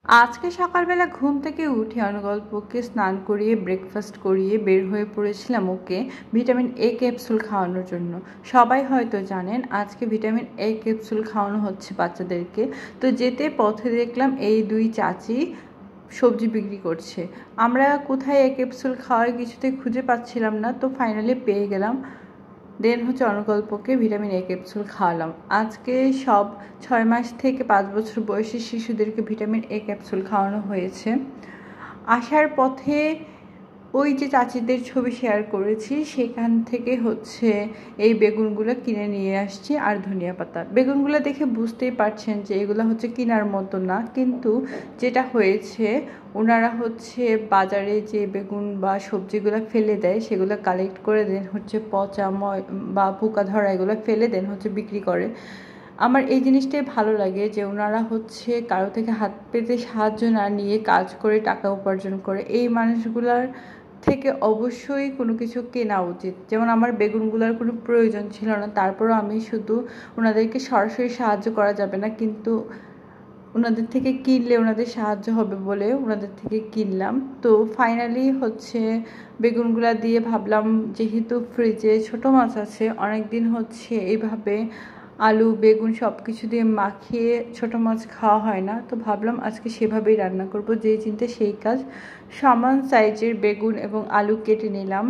আজকে সকালবেলা ঘুম থেকে উঠে অনুগল্পকে স্নান করিয়ে ব্রেকফাস্ট করিয়ে বের হয়ে পড়েছিলাম ওকে ভিটামিন এ ক্যাপসুল খাওয়ানোর জন্য। সবাই হয়তো জানেন আজকে ভিটামিন এ ক্যাপসুল খাওয়ানো হচ্ছে বাচ্চাদেরকে। তো যেতে পথে দেখলাম এই দুই চাচি সবজি বিক্রি করছে। আমরা কোথায় এ ক্যাপসুল খাওয়াই কিছুতে খুঁজে পাচ্ছিলাম না, তো ফাইনালি পেয়ে গেলাম। দেন অনুকল্পকে ভিটামিন এ ক্যাপসুল খাওয়ালাম। আজকে সব 6 মাস থেকে 5 বছর বয়সী শিশুদেরকে ভিটামিন এ ক্যাপসুল খাওয়ানো হয়েছে। আসার পথে ওই যে চাচিদের ছবি শেয়ার করেছি সেখান থেকে এই বেগুনগুলো কিনে নিয়ে আসছি আর ধনিয়া পাতা। বেগুনগুলো দেখে বুঝতেই পারছেন যে এগুলো কেনার মতো না, কিন্তু যেটা হয়েছে ওনারা বাজারে যে বেগুন বা সবজিগুলো ফেলে দেয় সেগুলো কালেক্ট করে দেন পচা বা পোকা ধরা এগুলো ফেলে দেন বিক্রি করে। আমার এই জিনিসটাই ভালো লাগে যে ওনারা কারো থেকে হাত পেতে সাহায্য না নিয়ে কাজ করে টাকা উপার্জন করে। এই মানুষগুলার থেকে অবশ্যই কোনো কিছু কেনা উচিত। যেমন আমার বেগুনগুলোর কোনো প্রয়োজন ছিল না, তারপরও আমি শুধু ওনাদেরকে সরাসরি সাহায্য করা যাবে না, কিন্তু ওনাদের থেকে কিনলে ওনাদের সাহায্য হবে বলে ওনাদের থেকে কিনলাম। তো ফাইনালি বেগুনগুলা দিয়ে ভাবলাম যেহেতু ফ্রিজে ছোট মাছ আছে, অনেক দিন এইভাবে আলু বেগুন সব কিছু দিয়ে মাখিয়ে ছোট মাছ খাওয়া হয় না, তো ভাবলাম আজকে সেভাবেই রান্না করব। যেই চিন্তা সেই কাজ। সমান সাইজের বেগুন এবং আলু কেটে নিলাম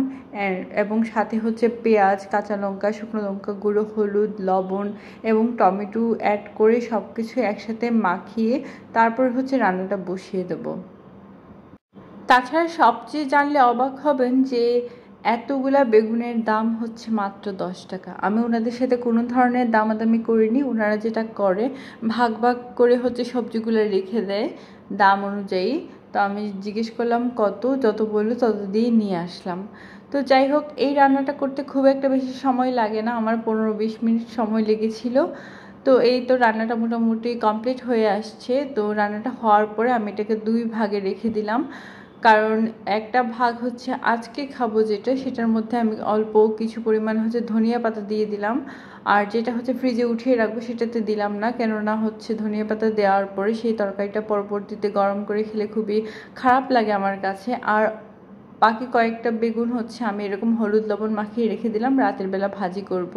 এবং সাথে পেঁয়াজ, কাঁচা লঙ্কা, শুকনো লঙ্কা গুঁড়ো, হলুদ, লবণ এবং টমেটো অ্যাড করে সব কিছু একসাথে মাখিয়ে তারপর রান্নাটা বসিয়ে দেব। তাছাড়া সবচেয়ে জানলে অবাক হবেন যে এতগুলা বেগুনের দাম মাত্র 10 টাকা। আমি ওনাদের সাথে কোনো ধরনের দামাদামি করিনি। ওনারা যেটা করে ভাগ ভাগ করে সবজিগুলো রেখে দেয় দাম অনুযায়ী। তো আমি জিজ্ঞেস করলাম কত, যত বললো তত দিয়ে নিয়ে আসলাম। তো যাই হোক, এই রান্নাটা করতে খুব একটা বেশি সময় লাগে না, আমার 15-20 মিনিট সময় লেগেছিল। তো এই তো রান্নাটা মোটামুটি কমপ্লিট হয়ে আসছে। তো রান্নাটা হওয়ার পরে আমি এটাকে 2 ভাগে রেখে দিলাম, কারণ একটা ভাগ আজকে খাবো যেটা, সেটার মধ্যে আমি অল্প কিছু পরিমাণ ধনিয়া পাতা দিয়ে দিলাম, আর যেটা ফ্রিজে উঠিয়ে রাখবো সেটাতে দিলাম না, কেননা ধনিয়া পাতা দেওয়ার পরে সেই তরকারিটা পরবর্তীতে গরম করে খেলে খুবই খারাপ লাগে আমার কাছে। আর বাকি কয়েকটা বেগুন আমি এরকম হলুদ লবণ মাখিয়ে রেখে দিলাম, রাতের বেলা ভাজি করব।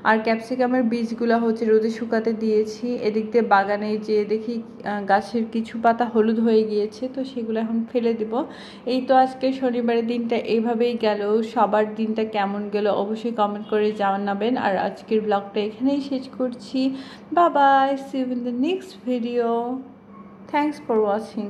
আর ক্যাপসিকামের বীজগুলো রোদে শুকাতে দিয়েছি। এদিক দিয়ে বাগানে যে দেখি গাছের কিছু পাতা হলুদ হয়ে গিয়েছে, তো সেগুলো এখন ফেলে দিব। এই তো আজকে শনিবারের দিনটা এইভাবেই গেল। সবার দিনটা কেমন গেল অবশ্যই কমেন্ট করে জানাবেন। আর আজকের ব্লগটা এখানেই শেষ করছি। Bye bye, see you in the next video. Thanks for watching.